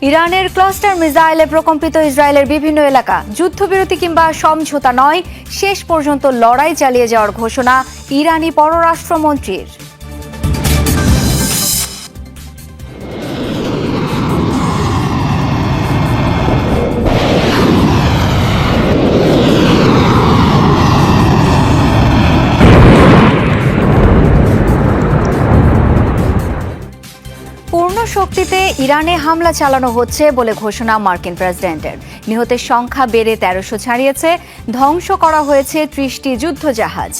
ইরানের ক্লাস্টার মিসাইলে প্রকম্পিত ইসরায়েলের বিভিন্ন এলাকা। যুদ্ধবিরতি কিংবা সমঝোতা নয়, শেষ পর্যন্ত লড়াই চালিয়ে যাওয়ার ঘোষণা ইরানি পররাষ্ট্রমন্ত্রীর। পূর্ণ শক্তিতে ইরানে হামলা চালানো হচ্ছে বলে ঘোষণা মার্কিন প্রেসিডেন্টের। নিহতের সংখ্যা বেড়ে ১৩০০ ছাড়িয়েছে। ধ্বংস করা হয়েছে ৩০টি যুদ্ধজাহাজ।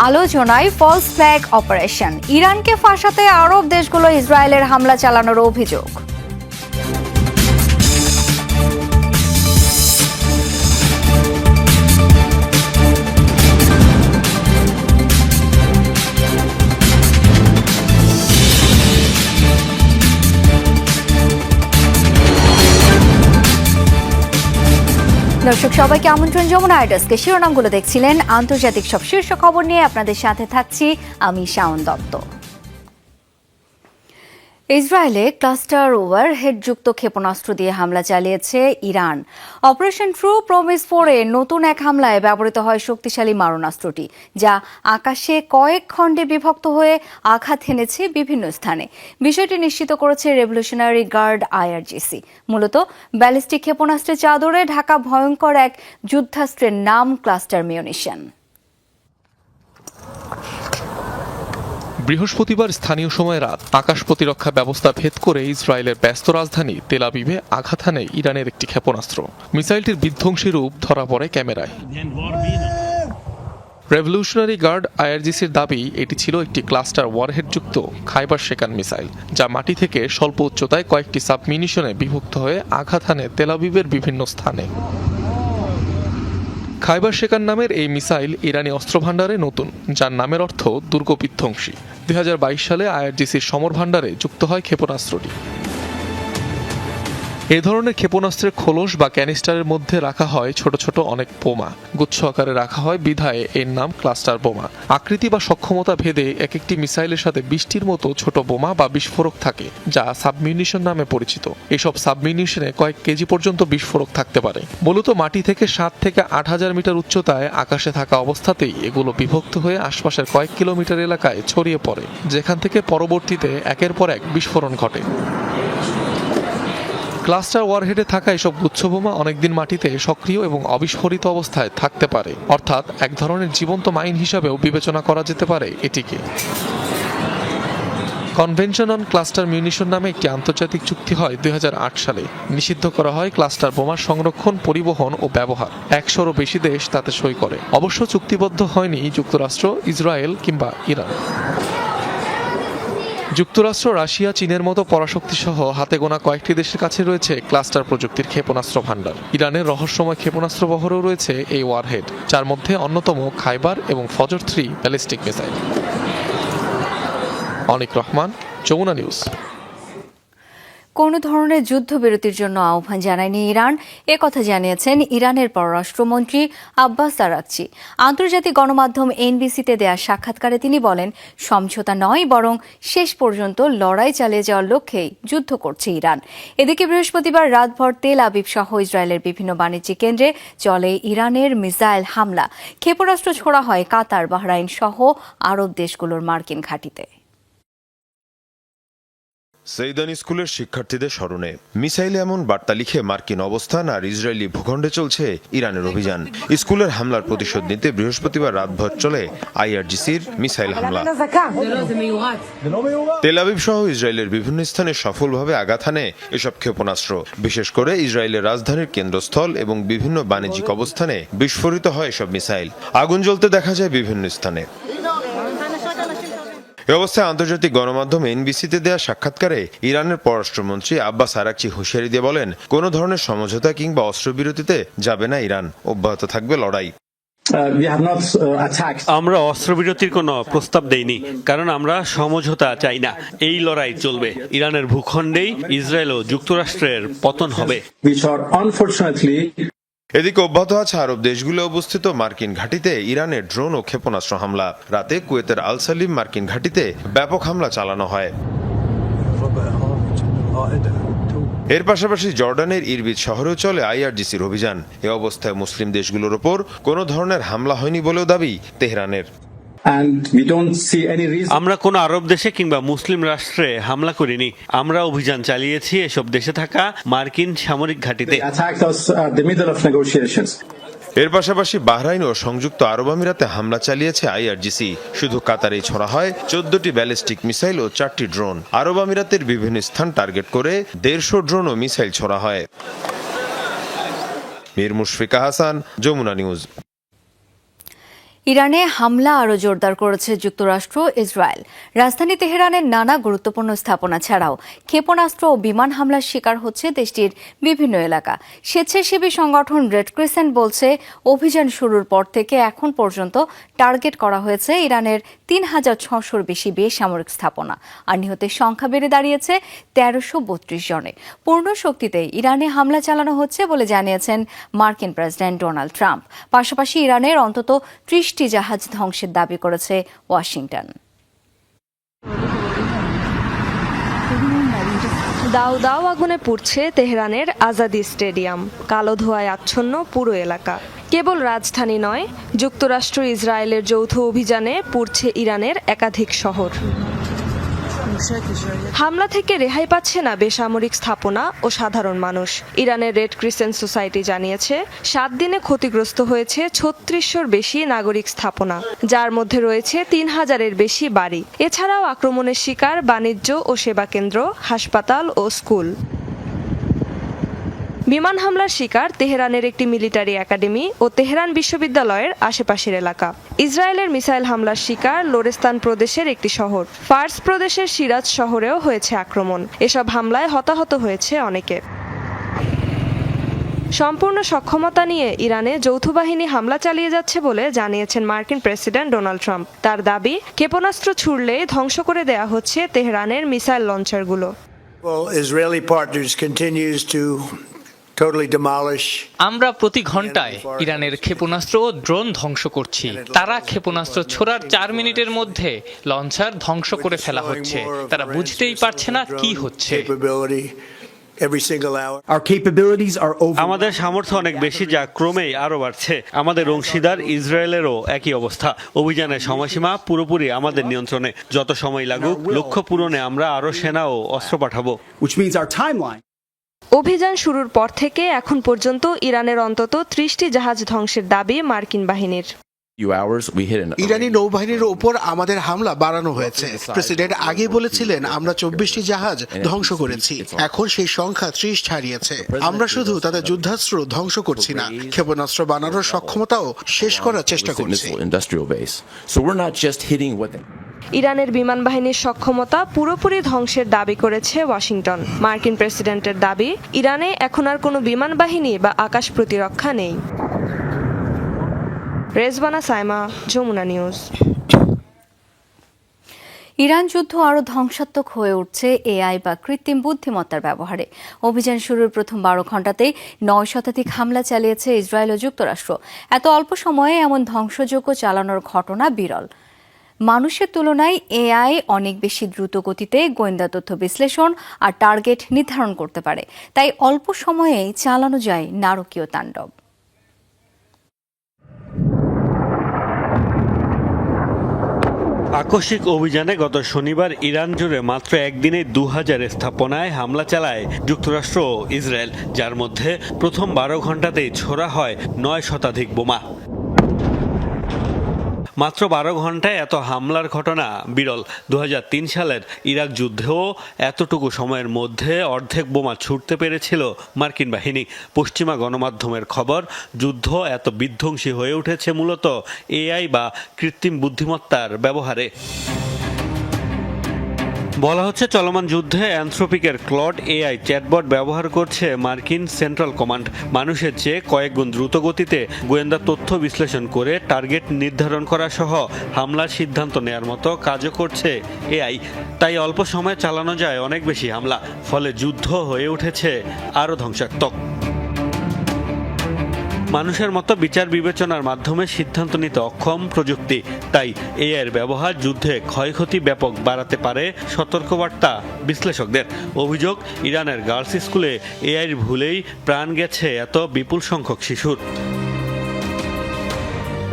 আলোচনায় ফলস ফ্ল্যাগ অপারেশন। ইরানকে ফাঁসাতে আরব দেশগুলো ইসরায়েলের হামলা চালানোর অভিযোগ। দর্শক সবাইকে আমন্ত্রণ। যমুনা আইডাসকে শিরোনামগুলো দেখছিলেন। আন্তর্জাতিক সব শীর্ষ খবর নিয়ে আপনাদের সাথে থাকছি আমি শাওন দত্ত। ইসরায়েলে ক্লাস্টার ওভারহেডযুক্ত ক্ষেপণাস্ত্র দিয়ে হামলা চালিয়েছে ইরান। অপারেশন ট্রু প্রমিস 4-এ নতুন এক হামলায় ব্যবহৃত হয় শক্তিশালী মারণাস্ত্রটি, যা আকাশে কয়েক খণ্ডে বিভক্ত হয়ে আঘাত হেনেছে বিভিন্ন স্থানে। বিষয়টি নিশ্চিত করেছে রেভলিউশনারি গার্ড আইআরজিসি। মূলত ব্যালিস্টিক ক্ষেপণাস্ত্রের চাদরে ঢাকা ভয়ঙ্কর এক যুদ্ধাস্ত্রের নাম ক্লাস্টার মিউনিশন। বৃহস্পতিবার স্থানীয় সময় রাত আকাশ প্রতিরক্ষা ব্যবস্থা ভেদ করে ইসরায়েলের ব্যস্ত রাজধানী তেল আবিবে আঘাত হানে ইরানের একটি ক্ষেপণাস্ত্র। মিসাইলটির বিধ্বংসী রূপ ধরা পড়ে ক্যামেরায়। রেভলিউশনারি গার্ড আইআরজিসির দাবি এটি ছিল একটি ক্লাস্টার ওয়ারহেডযুক্ত খাইবার শেকান মিসাইল, যা মাটি থেকে স্বল্প উচ্চতায় কয়েকটি সাবমিউনিশনে বিভক্ত হয়ে আঘাত হানে তেল আবিবের বিভিন্ন স্থানে। খাইবার শেকান নামের এই মিসাইল ইরানি অস্ত্রভাণ্ডারে নতুন, যার নামের অর্থ দুর্গ বিধ্বংসী। ২০২২ সালে আইআরজিসির সমর ভাণ্ডারে যুক্ত হয় ক্ষেপণাস্ত্রটি। এ ধরনের ক্ষেপণাস্ত্রের খোলস বা ক্যানিস্টারের মধ্যে রাখা হয় ছোট ছোট অনেক বোমা। গুচ্ছ আকারে রাখা হয় বিধায় এর নাম ক্লাস্টার বোমা। আকৃতি বা সক্ষমতা ভেদে এক একটি মিসাইলের সাথে ২০টির মতো ছোট বোমা বা বিস্ফোরক থাকে, যা সাবমিউনিশন নামে পরিচিত। এসব সাবমিউনিশনে কয়েক কেজি পর্যন্ত বিস্ফোরক থাকতে পারে। মূলত মাটি থেকে ৭ থেকে ৮,০০০ মিটার উচ্চতায় আকাশে থাকা অবস্থাতেই এগুলো বিভক্ত হয়ে আশপাশের কয়েক কিলোমিটার এলাকায় ছড়িয়ে পড়ে, যেখান থেকে পরবর্তীতে একের পর এক বিস্ফোরণ ঘটে। ক্লাস্টার ওয়ারহেডে থাকা এসব গুচ্ছবোমা অনেকদিন মাটিতে সক্রিয় এবং অবিস্ফোরিত অবস্থায় থাকতে পারে, অর্থাৎ এক ধরনের জীবন্ত মাইন হিসাবেও বিবেচনা করা যেতে পারে এটিকে। কনভেনশন অন ক্লাস্টার মিউনিশন নামে একটি আন্তর্জাতিক চুক্তি হয় ২০০৮ সালে। নিষিদ্ধ করা হয় ক্লাস্টার বোমার সংরক্ষণ, পরিবহন ও ব্যবহার। ১০০রও বেশি দেশ তাতে সই করে। অবশ্য চুক্তিবদ্ধ হয়নি যুক্তরাষ্ট্র, ইসরায়েল কিংবা ইরান। যুক্তরাষ্ট্র, রাশিয়া, চীনের মতো পরাশক্তি সহ হাতে গোনা কয়েকটি দেশের কাছে রয়েছে ক্লাস্টার প্রযুক্তির ক্ষেপণাস্ত্র ভাণ্ডার। ইরানের রহস্যময় ক্ষেপণাস্ত্র বহরেও রয়েছে এই ওয়ারহেড, যার মধ্যে অন্যতম খাইবার এবং ফজর 3 ব্যালিস্টিক মিসাইল। অনিক রহমান, যমুনা নিউজ। কোনো ধরনের যুদ্ধবিরতির জন্য আহ্বান জানায়নি ইরান, একথা জানিয়েছেন ইরানের পররাষ্ট্রমন্ত্রী আব্বাস আরাগচি। আন্তর্জাতিক গণমাধ্যম এনবিসিতে দেয়া সাক্ষাৎকারে তিনি বলেন, সমঝোতা নয় বরং শেষ পর্যন্ত লড়াই চালিয়ে যাওয়ার লক্ষ্যেই যুদ্ধ করছে ইরান। এদিকে বৃহস্পতিবার রাতভর তেল আবিব সহ ইসরায়েলের বিভিন্ন বাণিজ্যিক কেন্দ্রে চলে ইরানের মিসাইল হামলা। ক্ষেপণাস্ত্র ছোড়া হয় কাতার, বাহরাইন সহ আরব দেশগুলোর মার্কিন ঘাঁটিতে। সেইদান স্কুলের শিক্ষার্থীদের স্মরণে মিসাইলে এমন বার্তা লিখে মার্কিন অবস্থান আর ইসরায়েলি ভূখণ্ডে চলছে ইরানের অভিযান। স্কুলের হামলার প্রতিশোধ নিতে বৃহস্পতিবার রাতভর চলে আইআরজিসির মিসাইল হামলা। তেল আবিব সহ ইসরায়েলের বিভিন্ন স্থানে সফলভাবে আঘাত হানে এসব ক্ষেপণাস্ত্র। বিশেষ করে ইসরায়েলের রাজধানীর কেন্দ্রস্থল এবং বিভিন্ন বাণিজ্যিক অবস্থানে বিস্ফোরিত হয় এসব মিসাইল। আগুন জ্বলতে দেখা যায় বিভিন্ন স্থানে। এ অবস্থায় আন্তর্জাতিক গণমাধ্যম এনবিসিতে দেয়া সাক্ষাৎকারে ইরানের পররাষ্ট্রমন্ত্রী আব্বাস আরাগচি হুঁশিয়ারি দিয়ে বলেন, কোনো ধরনের সমঝোতা কিংবা অস্ত্রবিরতিতে যাবে না ইরান, অব্যাহত থাকবে লড়াই। আমরা অস্ত্রবিরতির কোনো প্রস্তাব দেইনি, কারণ আমরা সমঝোতা চাই না। এই লড়াই চলবে। ইরানের ভূখণ্ডেই ইসরায়েল ও যুক্তরাষ্ট্রের পতন হবে। এদিকে অব্যাহত আছে আরব দেশগুলো অবস্থিত মার্কিন ঘাঁটিতে ইরানের ড্রোন ও ক্ষেপণাস্ত্র হামলা। রাতে কুয়েতের আল সালিম মার্কিন ঘাঁটিতে ব্যাপক হামলা চালানো হয়। এর পাশাপাশি জর্ডানের ইরবিদ শহরেও চলে আইআরজিসির অভিযান। এ অবস্থায় মুসলিম দেশগুলোর ওপর কোনো ধরনের হামলা হয়নি বলেও দাবি তেহরানের। আমরা কোনো আরব দেশে কিংবা মুসলিম রাষ্ট্রে হামলা করিনি। আমরা অভিযান চালিয়েছি এসব দেশে থাকা মার্কিন সামরিক ঘাঁটিতে। এর পাশাপাশি বাহরাইন ও সংযুক্ত আরব আমিরাতে হামলা চালিয়েছে আইআরজিসি। শুধু কাতারেই ছোড়া হয় 14টি ব্যালিস্টিক মিসাইল ও 4টি ড্রোন। আরব আমিরাতের বিভিন্ন স্থান টার্গেট করে 150 ড্রোন ও মিসাইল ছোড়া হয়। মীর মুশফিকা হাসান, যমুনা নিউজ। ইরানে হামলা আরও জোরদার করেছে যুক্তরাষ্ট্র ইসরায়েল। রাজধানী তেহরানের নানা গুরুত্বপূর্ণ স্থাপনা ছাড়াও ক্ষেপণাস্ত্র ও বিমান হামলার শিকার হচ্ছে দেশটির বিভিন্ন এলাকা। স্বেচ্ছাসেবী সংগঠন রেড ক্রিসেন্ট বলছে, অভিযান শুরুর পর থেকে এখন পর্যন্ত টার্গেট করা হয়েছে ইরানের 3,600-র বেশি বেসামরিক স্থাপনা। আর নিহতের সংখ্যা বেড়ে দাঁড়িয়েছে 1332 জনে। পূর্ণ শক্তিতে ইরানে হামলা চালানো হচ্ছে বলে জানিয়েছেন মার্কিন প্রেসিডেন্ট ডোনাল্ড ট্রাম্প। পাশাপাশি ইরানের অন্তত 30টি জাহাজ ধ্বংসের দাবি করেছে ওয়াশিংটন। দাউ দাউ আগুনে পুড়ছে তেহরানের আজাদি স্টেডিয়াম। কালো ধোঁয়ায় আচ্ছন্ন পুরো এলাকা। কেবল রাজধানী নয়, যুক্তরাষ্ট্র ইসরায়েলের যৌথ অভিযানে পুড়ছে ইরানের একাধিক শহর। হামলা থেকে রেহাই পাচ্ছে না বেসামরিক স্থাপনা ও সাধারণ মানুষ। ইরানের রেড ক্রিসেন্ট সোসাইটি জানিয়েছে, 7 দিনে ক্ষতিগ্রস্ত হয়েছে 3600-র বেশি নাগরিক স্থাপনা, যার মধ্যে রয়েছে 3000-এর বেশি বাড়ি। এছাড়াও আক্রমণের শিকার বাণিজ্য ও সেবা কেন্দ্র, হাসপাতাল ও স্কুল। বিমান হামলার শিকার তেহরানের একটি মিলিটারি একাডেমি ও তেহরান বিশ্ববিদ্যালয়ের আশেপাশের এলাকা। ইসরায়েলের মিসাইল হামলার শিকার লোরেস্তান প্রদেশের একটি শহর। ফার্স প্রদেশের সিরাজ শহরেও হয়েছে আক্রমণ। এসব হামলায় হতাহত হয়েছে অনেকে। সম্পূর্ণ সক্ষমতা নিয়ে ইরানে যৌথ বাহিনী হামলা চালিয়ে যাচ্ছে বলে জানিয়েছেন মার্কিন প্রেসিডেন্ট ডোনাল্ড ট্রাম্প। তার দাবি, ক্ষেপণাস্ত্র ছুড়লে ধ্বংস করে দেয়া হচ্ছে তেহরানের মিসাইল লঞ্চারগুলো। আমরা প্রতি ঘন্টায় ইরানের ক্ষেপণাস্ত্র ও ড্রোন ধ্বংস করছি। তারা ক্ষেপণাস্ত্র ছোড়ার 4 মিনিটের মধ্যে লঞ্চার ধ্বংস করে ফেলা হচ্ছে। তারা বুঝতেই পারছে না কি হচ্ছে। আমাদের সামর্থ্য অনেক বেশি, যা ক্রমেই আরো বাড়ছে। আমাদের অংশীদার ইসরায়েলেরও একই অবস্থা। অভিযানের সময়সীমা পুরোপুরি আমাদের নিয়ন্ত্রণে। যত সময় লাগুক, লক্ষ্য পূরণে আমরা আরো সেনা ও অস্ত্র পাঠাবো। অভিযান শুরুর পর থেকে এখন পর্যন্ত ইরানের অন্তত 30টি জাহাজ ধ্বংসের দাবি মার্কিন বাহিনীর। ইরানি নৌবাহিনীর ওপর আমাদের হামলা বাড়ানো হয়েছে। প্রেসিডেন্ট আগে বলেছিলেন আমরা 24টি জাহাজ ধ্বংস করেছি। এখন সেই সংখ্যা 30 ছাড়িয়েছে। আমরা শুধু তাদের যুদ্ধাস্ত্র ধ্বংস করছি না, ক্ষেপণাস্ত্র বানানোর সক্ষমতাও শেষ করার চেষ্টা করছি। ইরানের বিমান বাহিনীর সক্ষমতা পুরোপুরি ধ্বংসের দাবি করেছে ওয়াশিংটন। মার্কিন প্রেসিডেন্টের দাবি, ইরানে এখন আর কোনো বিমান বাহিনী বা আকাশ প্রতিরক্ষা নেই। রেজবানা সাইমা, যমুনা নিউজ। ইরান যুদ্ধ আরও ধ্বংসাত্মক হয়ে উঠছে এআই বা কৃত্রিম বুদ্ধিমত্তার ব্যবহারে। অভিযান শুরুর প্রথম 12 ঘণ্টাতেই 9 শতাধিক হামলা চালিয়েছে ইসরায়েল ও যুক্তরাষ্ট্র। এত অল্প সময়ে এমন ধ্বংসযজ্ঞ চালানোর ঘটনা বিরল। মানুষের তুলনায় এআই অনেক বেশি দ্রুত গতিতে গোয়েন্দা তথ্য বিশ্লেষণ আর টার্গেট নির্ধারণ করতে পারে। তাই অল্প সময়েই চালানো যায় নারকীয় তাণ্ডব। আকস্মিক অভিযানে গত শনিবার ইরান জুড়ে মাত্র একদিনে 2000 স্থাপনায় হামলা চালায় যুক্তরাষ্ট্র ও ইসরায়েল, যার মধ্যে প্রথম 12 ঘণ্টাতেই ছোড়া হয় 9 শতাধিক বোমা। মাত্র 12 ঘণ্টায় এত হামলার ঘটনা বিরল। 2003 সালের ইরাক যুদ্ধেও এতটুকু সময়ের মধ্যে অর্ধেক বোমা ছুটতে পেরেছিল মার্কিন বাহিনী। পশ্চিমা গণমাধ্যমের খবর, যুদ্ধ এত বিধ্বংসী হয়ে উঠেছে মূলত এআই বা কৃত্রিম বুদ্ধিমত্তার ব্যবহারে। বলা হচ্ছে, চলমান যুদ্ধে অ্যানথ্রোপিকের ক্লড এআই চ্যাটবট ব্যবহার করছে মার্কিন সেন্ট্রাল কমান্ড। মানুষের চেয়ে কয়েক গুণ দ্রুত গতিতে গোয়েন্দা তথ্য বিশ্লেষণ করে টার্গেট নির্ধারণ করা সহ হামলার সিদ্ধান্ত নেয়ার মতো কাজও করছে এআই। তাই অল্প সময়ে চালানো যায় অনেক বেশি হামলা। ফলে যুদ্ধ হয়ে উঠেছে আরও ধ্বংসাত্মক। মানুষের মতো বিচার বিবেচনার মাধ্যমে সিদ্ধান্ত নিতে অক্ষম প্রযুক্তি, তাই এআইয়ের ব্যবহার যুদ্ধে ক্ষয়ক্ষতি ব্যাপক বাড়াতে পারে সতর্কবার্তা বিশ্লেষকদের। অভিযোগ, ইরানের গার্লস স্কুলে এআইয়ের ভুলেই প্রাণ গেছে এত বিপুল সংখ্যক শিশুর।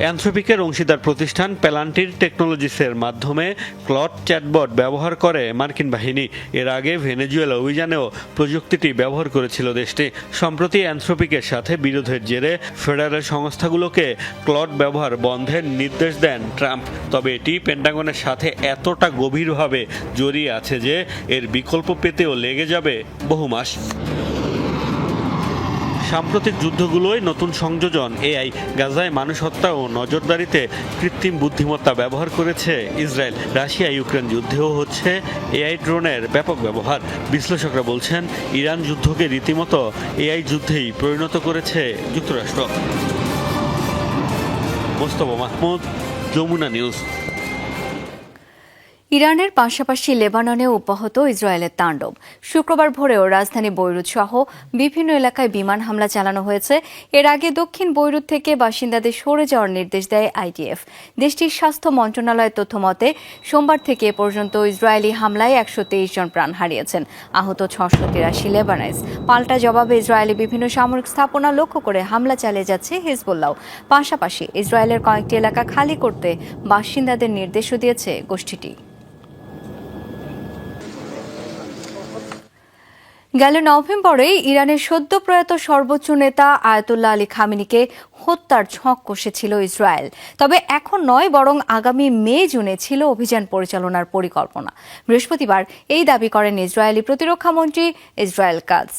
অ্যানথ্রপিকের অংশীদার প্রতিষ্ঠান প্যালান্টির টেকনোলজিসের মাধ্যমে ক্লড চ্যাটবট ব্যবহার করে মার্কিন বাহিনী। এর আগে ভেনেজুয়েলা অভিযানেও প্রযুক্তিটি ব্যবহার করেছিল দেশটি। সম্প্রতি অ্যানথ্রপিকের সাথে বিরোধের জেরে ফেডারেল সংস্থাগুলোকে ক্লড ব্যবহার বন্ধের নির্দেশ দেন ট্রাম্প। তবে এটি পেন্টাগনের সাথে এতটা গভীরভাবে জড়িয়ে আছে যে এর বিকল্প পেতেও লেগে যাবে বহু মাস। সাম্প্রতিক যুদ্ধগুলোয় নতুন সংযোজন এআই। গাজায় মানুষ হত্যা ও নজরদারিতে কৃত্রিম বুদ্ধিমত্তা ব্যবহার করেছে ইসরায়েল। রাশিয়া ইউক্রেন যুদ্ধেও হচ্ছে এআই ড্রোনের ব্যাপক ব্যবহার। বিশ্লেষকরা বলছেন, ইরান যুদ্ধকে রীতিমতো এআই যুদ্ধেই পরিণত করেছে যুক্তরাষ্ট্র। মোস্তফা মাহমুদ, যমুনা নিউজ। ইরানের পাশাপাশি লেবাননে অব্যাহত ইসরায়েলের তাণ্ডব। শুক্রবার ভোরেও রাজধানী বৈরুত সহ বিভিন্ন এলাকায় বিমান হামলা চালানো হয়েছে। এর আগে দক্ষিণ বৈরুত থেকে বাসিন্দাদের সরে যাওয়ার নির্দেশ দেয় আইডিএফ। দেশটির স্বাস্থ্য মন্ত্রণালয়ের তথ্য মতে সোমবার থেকে এ পর্যন্ত ইসরায়েলি হামলায় 123 জন প্রাণ হারিয়েছেন, আহত 683 লেবানাইজ। পাল্টা জবাবে ইসরায়েলি বিভিন্ন সামরিক স্থাপনা লক্ষ্য করে হামলা চালিয়ে যাচ্ছে হিজবুল্লাহ। পাশাপাশি ইসরায়েলের কয়েকটি এলাকা খালি করতে বাসিন্দাদের নির্দেশও দিয়েছে গোষ্ঠীটি। গেল নভেম্বরে ইরানের সদ্য প্রয়াত সর্বোচ্চ নেতা আয়াতুল্লাহ আলী খামেনিকে হত্যার ছক কষেছিল ইসরায়েল। তবে এখন নয়, বরং আগামী মে-জুনে ছিল অভিযান পরিচালনার পরিকল্পনা। বৃহস্পতিবার এই দাবি করেন ইসরায়েলি প্রতিরক্ষামন্ত্রী ইসরায়েল কাজ।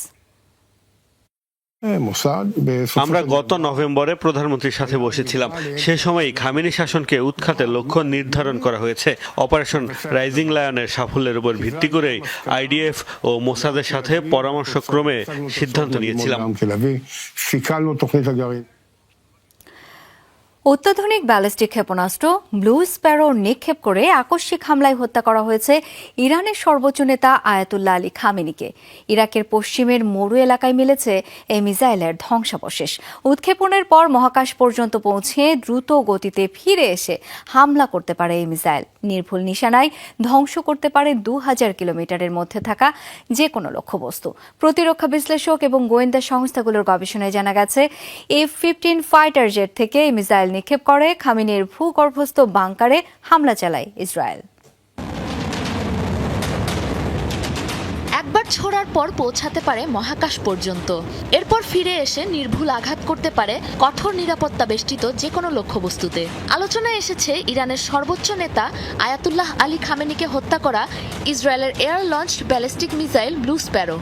আমরা গত নভেম্বরে প্রধানমন্ত্রীর সাথে বসেছিলাম। সে সময় খামেনি শাসনকে উৎখাতের লক্ষ্য নির্ধারণ করা হয়েছে। অপারেশন রাইজিং লায়নের সাফল্যের উপর ভিত্তি করেই আইডিএফ ও মোসাদের সাথে পরামর্শক্রমে সিদ্ধান্ত নিয়েছিলাম। অত্যাধুনিক ব্যালিস্টিক ক্ষেপণাস্ত্র ব্লু স্প্যারো নিক্ষেপ করে আকস্মিক হামলায় হত্যা করা হয়েছে ইরানের সর্বোচ্চ নেতা আয়াতুল্লাহ আলী খামেনিকে। ইরাকের পশ্চিমের মরু এলাকায় মিলেছে এই মিসাইলের ধ্বংসাবশেষ। উৎক্ষেপণের পর মহাকাশ পর্যন্ত পৌঁছে দ্রুত গতিতে ফিরে এসে হামলা করতে পারে এই মিসাইল। নির্ভুল নিশানায় ধ্বংস করতে পারে 2000 কিলোমিটারের মধ্যে থাকা যে কোনো লক্ষ্যবস্তু। প্রতিরক্ষা বিশ্লেষক এবং গোয়েন্দা সংস্থাগুলোর গবেষণায় জানা গেছে, F-15 ফাইটার জেট থেকে এই মিসাইল নিক্ষেপ করে খামেনির ভূগর্ভস্থ বাংকারে হামলা চালায় ইসরায়েল। একবার ছোড়ার পর পৌঁছাতে পারে মহাকাশ পর্যন্ত, এরপর ফিরে এসে নির্ভুল আঘাত করতে পারে কঠোর নিরাপত্তা বেষ্টিত যে কোনো লক্ষ্যবস্তুতে। আলোচনায় এসেছে ইরানের সর্বোচ্চ নেতা আয়াতুল্লাহ আলী খামেনিকে হত্যা করা ইসরায়েলের air launched ballistic missile blue Sparrow.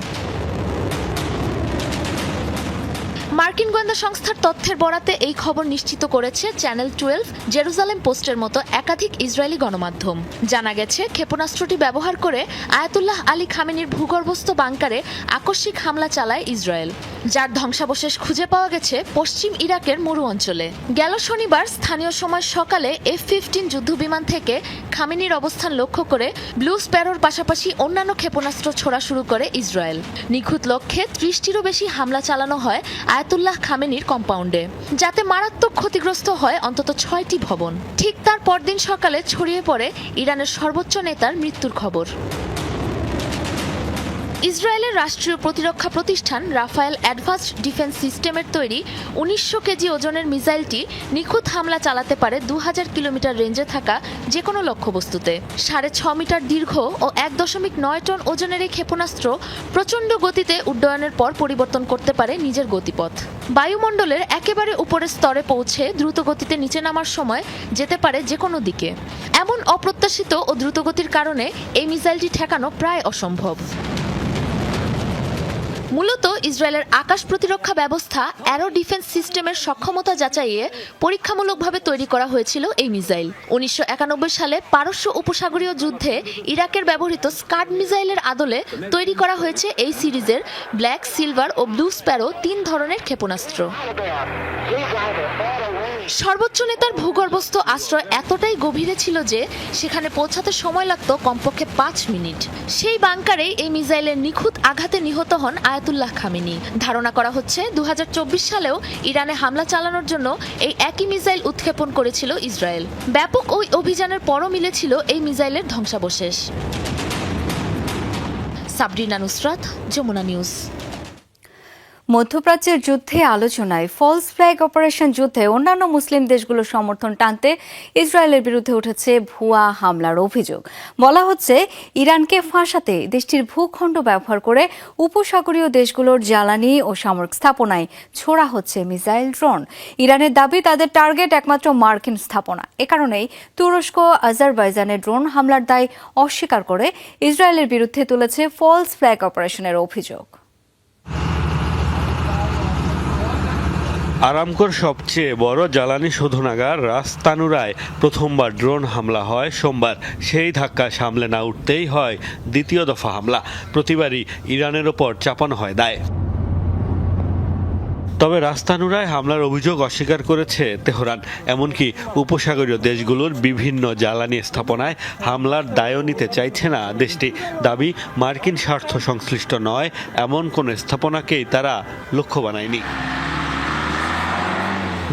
মার্কিন গোয়েন্দা সংস্থার তথ্যের বরাতে এই খবর নিশ্চিত করেছে চ্যানেল 12, জেরুজালেম পোস্টের মতো একাধিক ইসরায়েলি গণমাধ্যম। জানা গেছে, ক্ষেপণাস্ত্রটি ব্যবহার করে আয়াতুল্লাহ আলী খামেনির ভূগর্ভস্থ বাংকারে আকস্মিক হামলা চালায় ইসরায়েল, যার ধ্বংসাবশেষ খুঁজে পাওয়া গেছে পশ্চিম ইরাকের মরু অঞ্চলে। গেল শনিবার স্থানীয় সময় সকালে F-15 যুদ্ধবিমান থেকে খামেনির অবস্থান লক্ষ্য করে ব্লু স্প্যারোর পাশাপাশি অন্যান্য ক্ষেপণাস্ত্র ছোড়া শুরু করে ইসরায়েল। নিখুঁত লক্ষ্যে 30টিরও বেশি হামলা চালানো হয় আয়াতুল্লাহ খামেনির কম্পাউন্ডে, যাতে মারাত্মক ক্ষতিগ্রস্ত হয় অন্তত 6টি ভবন। ঠিক তার পরদিন সকালে ছড়িয়ে পড়ে ইরানের সর্বোচ্চ নেতার মৃত্যুর খবর। ইসরায়েলের রাষ্ট্রীয় প্রতিরক্ষা প্রতিষ্ঠান রাফায়েল অ্যাডভান্সড ডিফেন্স সিস্টেমের তৈরি 1900 কেজি ওজনের মিসাইলটি নিখুঁত হামলা চালাতে পারে 2000 কিলোমিটার রেঞ্জে থাকা যে কোনো লক্ষ্যবস্তুতে। 6.5 মিটার দীর্ঘ ও 1.9 টন ওজনের এই ক্ষেপণাস্ত্র প্রচণ্ড গতিতে উড্ডয়নের পর পরিবর্তন করতে পারে নিজের গতিপথ। বায়ুমণ্ডলের একেবারে উপরের স্তরে পৌঁছে দ্রুত গতিতে নিচে নামার সময় যেতে পারে যে কোনো দিকে। এমন অপ্রত্যাশিত ও দ্রুতগতির কারণে এই মিসাইলটি ঠেকানো প্রায় অসম্ভব। মূলত ইসরায়েলের আকাশ প্রতিরক্ষা ব্যবস্থা অ্যারো ডিফেন্স সিস্টেমের সক্ষমতা যাচাইয়ে পরীক্ষামূলকভাবে তৈরি করা হয়েছিল এই মিসাইল। 1991 সালে পারস্য উপসাগরীয় যুদ্ধে ইরাকের ব্যবহৃত স্কাড মিসাইলের আদলে তৈরি করা হয়েছে এই সিরিজের ব্ল্যাক, সিলভার ও ব্লু স্প্যারো 3 ধরনের ক্ষেপণাস্ত্র। সর্বোচ্চ নেতার ভূগর্ভস্থ আশ্রয় এতটাই গভীরে ছিল যে সেখানে পৌঁছাতে সময় লাগত কমপক্ষে 5 মিনিট। সেই বাংকারেই এই মিসাইলের নিখুঁত আঘাতে নিহত হন আয়াতুল্লাহ খামেনি। ধারণা করা হচ্ছে 2024 সালেও ইরানে হামলা চালানোর জন্য এই একই মিসাইল উৎক্ষেপণ করেছিল ইসরায়েল। ব্যাপক ওই অভিযানের পরও মিলেছিল এই মিসাইলের ধ্বংসাবশেষ। সাবরিনা নুসরাত, যমুনা নিউজ। মধ্যপ্রাচ্যের যুদ্ধে আলোচনায় ফলস ফ্ল্যাগ অপারেশন যুদ্ধে অন্যান্য মুসলিম দেশগুলোর সমর্থন টানতে ইসরায়েলের বিরুদ্ধে উঠেছে ভুয়া হামলার অভিযোগ। বলা হচ্ছে ইরানকে ফাঁসাতে দেশটির ভূখণ্ড ব্যবহার করে উপসাগরীয় দেশগুলোর জ্বালানি ও সামরিক স্থাপনায় ছোড়া হচ্ছে মিসাইল ড্রোন। ইরানের দাবি তাদের টার্গেট একমাত্র মার্কিন স্থাপনা। এ কারণেই তুরস্ক আজারবাইজানের ড্রোন হামলার দায় অস্বীকার করে ইসরায়েলের বিরুদ্ধে তুলেছে ফলস ফ্ল্যাগ অপারেশনের অভিযোগ। আরামকোর সবচেয়ে বড় জ্বালানি শোধনাগার রাস তানুরায় প্রথমবার ড্রোন হামলা হয় সোমবার। সেই ধাক্কা সামলে না উঠতেই হয় দ্বিতীয় দফা হামলা। প্রতিবারই ইরানের ওপর চাপানো হয় দায়। তবে রাস্তানুরায় হামলার অভিযোগ অস্বীকার করেছে তেহরান। এমনকি উপসাগরীয় দেশগুলোর বিভিন্ন জ্বালানি স্থাপনায় হামলার দায়ও নিতে চাইছে না দেশটি। দাবি, মার্কিন স্বার্থ সংশ্লিষ্ট নয় এমন কোন স্থাপনাকেই তারা লক্ষ্য বানায়নি।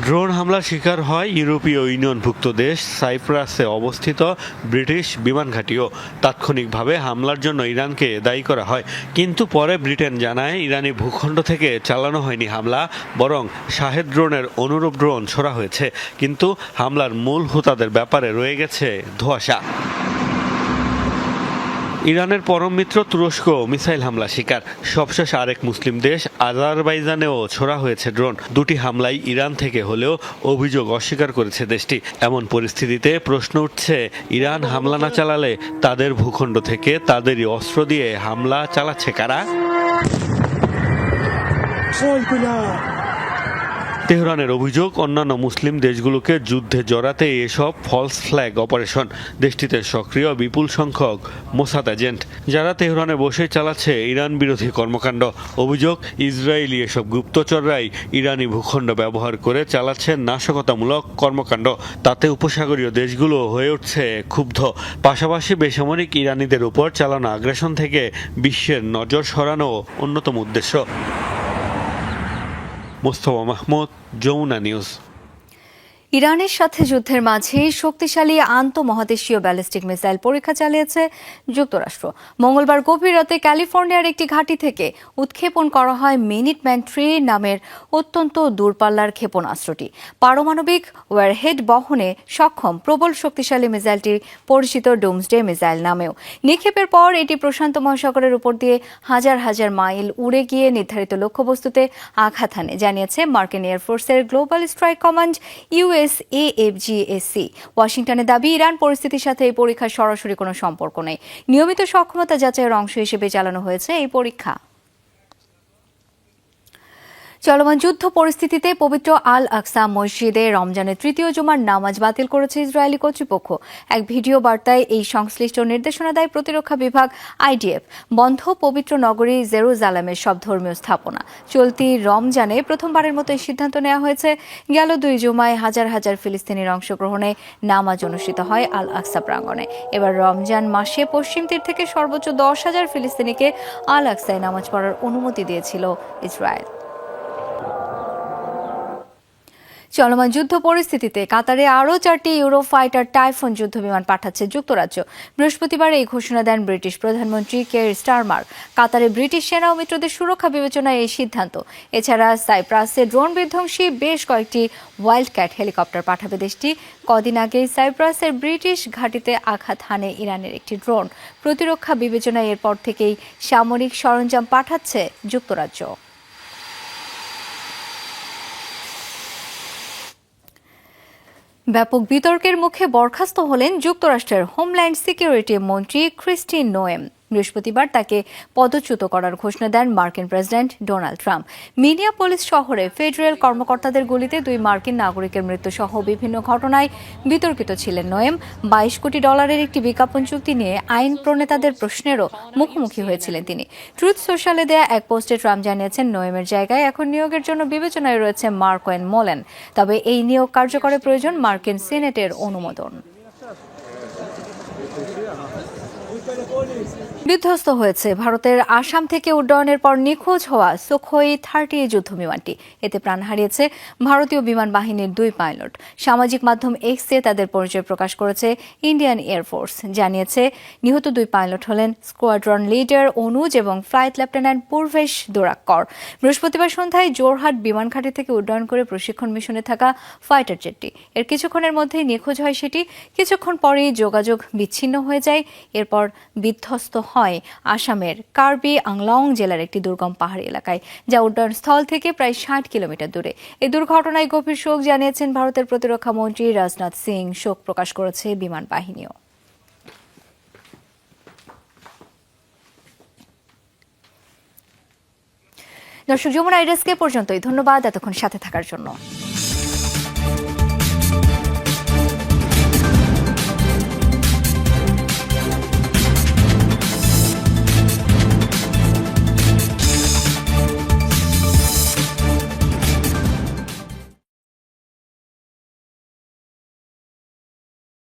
ড্রোন হামলার শিকার হয় ইউরোপীয় ইউনিয়নভুক্ত দেশ সাইপ্রাসে অবস্থিত ব্রিটিশ বিমান ঘাঁটিও। তাৎক্ষণিকভাবে হামলার জন্য ইরানকে দায়ী করা হয়, কিন্তু পরে ব্রিটেন জানায় ইরানি ভূখণ্ড থেকে চালানো হয়নি হামলা, বরং শাহেদ ড্রোনের অনুরূপ ড্রোন ছোড়া হয়েছে। কিন্তু হামলার মূল হোতাদের ব্যাপারে রয়ে গেছে ধোঁয়াশা। ইরানের পরম মিত্র তুরস্ক মিসাইল হামলা শিকার। সবশেষ আরেক মুসলিম দেশ আজারবাইজানেও ছোড়া হয়েছে ড্রোন। দুটি হামলাই ইরান থেকে হলেও অভিযোগ অস্বীকার করেছে দেশটি। এমন পরিস্থিতিতে প্রশ্ন উঠছে, ইরান হামলা না চালালে তাদের ভূখণ্ড থেকে তাদেরই অস্ত্র দিয়ে হামলা চালাচ্ছে কারা? তেহরানের অভিযোগ, অন্যান্য মুসলিম দেশগুলোকে যুদ্ধে জড়াতে এসব ফলস ফ্ল্যাগ অপারেশন। দেশটিতে সক্রিয় বিপুল সংখ্যক মোসাদ এজেন্ট, যারা তেহরানে বসে চালাচ্ছে ইরান বিরোধী কর্মকাণ্ড। অভিযোগ, ইসরায়েলি এসব গুপ্তচররাই ইরানি ভূখণ্ড ব্যবহার করে চালাচ্ছে নাশকতামূলক কর্মকাণ্ড। তাতে উপসাগরীয় দেশগুলো হয়ে উঠছে ক্ষুব্ধ। পাশাপাশি বেসামরিক ইরানিদের উপর চালানো আগ্রাসন থেকে বিশ্বের নজর সরানো অন্যতম উদ্দেশ্য। মোস্তফা মাহমুদ, যমুনা নিউজ। ইরানের সাথে যুদ্ধের মাঝেই শক্তিশালী আন্তঃমহাদেশীয় ব্যালিস্টিক মিসাইল পরীক্ষা চালিয়েছে যুক্তরাষ্ট্র। মঙ্গলবার গভীর রাতে ক্যালিফোর্নিয়ার একটি ঘাঁটি থেকে উৎক্ষেপণ করা হয় মিনিটম্যান 3 নামের অত্যন্ত দূরপাল্লার ক্ষেপণাস্ত্রটি। পারমাণবিক ওয়ারহেড বহনে সক্ষম প্রবল শক্তিশালী মিসাইলটি পরিচিত ডুমসডে মিসাইল নামেও। নিক্ষেপের পর এটি প্রশান্ত মহাসাগরের উপর দিয়ে হাজার হাজার মাইল উড়ে গিয়ে নির্ধারিত লক্ষ্যবস্তুতে আঘাত হানে, জানিয়েছে মার্কিন এয়ারফোর্সের গ্লোবাল স্ট্রাইক কমান্ড USAFGSC। ওয়াশিংটনের দাবি, ইরান পরিস্থিতির সাথে এই পরীক্ষার সরাসরি কোনো সম্পর্ক নেই। নিয়মিত সক্ষমতা যাচাইয়ের অংশ হিসেবে চালানো হয়েছে এই পরীক্ষা। চলমান যুদ্ধ পরিস্থিতিতে পবিত্র আল আকসা মসজিদে রমজানের তৃতীয় জুমার নামাজ বাতিল করেছে ইসরায়েলি কর্তৃপক্ষ। এক ভিডিও বার্তায় এই সংশ্লিষ্ট নির্দেশনা দেয় প্রতিরক্ষা বিভাগ IDF। বন্ধ পবিত্র নগরী জেরুজালেমের সব ধর্মীয় স্থাপনা। চলতি রমজানে প্রথমবারের মতো এই সিদ্ধান্ত নেওয়া হয়েছে। গেল 2 জুমায় হাজার হাজার ফিলিস্তিনির অংশগ্রহণে নামাজ অনুষ্ঠিত হয় আল আকসা প্রাঙ্গণে। এবার রমজান মাসে পশ্চিম তীর থেকে সর্বোচ্চ 10,000 ফিলিস্তিনিকে আল আকসায় নামাজ পড়ার অনুমতি দিয়েছিল ইসরায়েল। চলমান যুদ্ধ পরিস্থিতিতে কাতারে আরও 4টি ইউরোফাইটার টাইফুন যুদ্ধবিমান পাঠাচ্ছে যুক্তরাজ্য। বৃহস্পতিবার এই ঘোষণা দেন ব্রিটিশ প্রধানমন্ত্রী কের স্টারমার। কাতারে ব্রিটিশ সেনা ও মিত্রদের সুরক্ষা বিবেচনায় এই সিদ্ধান্ত। এছাড়া সাইপ্রাসে ড্রোন বিধ্বংসী বেশ কয়েকটি ওয়াইল্ড ক্যাট হেলিকপ্টার পাঠাবে দেশটি। কদিন আগেই সাইপ্রাসের ব্রিটিশ ঘাঁটিতে আঘাত হানে ইরানের একটি ড্রোন। প্রতিরক্ষা বিবেচনায় এরপর থেকেই সামরিক সরঞ্জাম পাঠাচ্ছে যুক্তরাজ্য। ব্যাপক বিতর্কের মুখে বরখাস্ত হলেন যুক্তরাষ্ট্রের হোমল্যান্ড সিকিউরিটি মন্ত্রী ক্রিস্টিন নোয়েম। বৃহস্পতিবার তাকে পদচ্যুত করার ঘোষণা দেন মার্কিন প্রেসিডেন্ট ডোনাল্ড ট্রাম্প। মিনিয়াপলিস শহরে ফেডারেল কর্মকর্তাদের গুলিতে 2 মার্কিন নাগরিকের মৃত্যু সহ বিভিন্ন ঘটনায় বিতর্কিত ছিলেন নোয়েম। $22 কোটি একটি বিজ্ঞাপন চুক্তি নিয়ে আইন প্রণেতাদের প্রশ্নেরও মুখোমুখি হয়েছিলেন তিনি। ট্রুথ সোশ্যালে দেয়া এক পোস্টে ট্রাম্প জানিয়েছেন, নোয়েমের জায়গায় এখন নিয়োগের জন্য বিবেচনায় রয়েছে মার্ক ওয়েন মোলেন। তবে এই নিয়োগ কার্যকরের প্রয়োজন মার্কিন সিনেটের অনুমোদন। বিধ্বস্ত হয়েছে ভারতের আসাম থেকে উড্ডয়নের পর নিখোঁজ হওয়া সুখোই 30 যুদ্ধ বিমানটি। এতে প্রাণ হারিয়েছে ভারতীয় বিমান বাহিনীর 2 পাইলট। সামাজিক মাধ্যম এক্সে তাদের পরিচয় প্রকাশ করেছে ইন্ডিয়ান এয়ারফোর্স। জানিয়েছে, নিহত 2 পাইলট হলেন স্কোয়াড্রন লিডার অনুজ এবং ফ্লাইট লেফটেন্যান্ট পূর্বেশ দোরাক্কর। বৃহস্পতিবার সন্ধ্যায় জোরহাট বিমান ঘাঁটি থেকে উড্ডয়ন করে প্রশিক্ষণ মিশনে থাকা ফাইটার জেটটি এর কিছুক্ষণের মধ্যেই নিখোঁজ হয় সেটি। কিছুক্ষণ পরেই যোগাযোগ বিচ্ছিন্ন হয়ে যায়। এরপর বিধ্বস্ত হয় আসামের কার্বি আংলং জেলার একটি দুর্গম পাহাড়ি এলাকায়, যা উড্ডয়ন স্থল থেকে প্রায় 60 কিলোমিটার দূরে। এই দুর্ঘটনায় গভীর শোক জানিয়েছেন ভারতের প্রতিরক্ষা মন্ত্রী রাজনাথ সিং। শোক প্রকাশ করেছে বিমান বাহিনীও। দর্শক, যমুনা আইডেস্কে পর্যন্তই। ধন্যবাদ এতক্ষণ সাথে থাকার জন্য।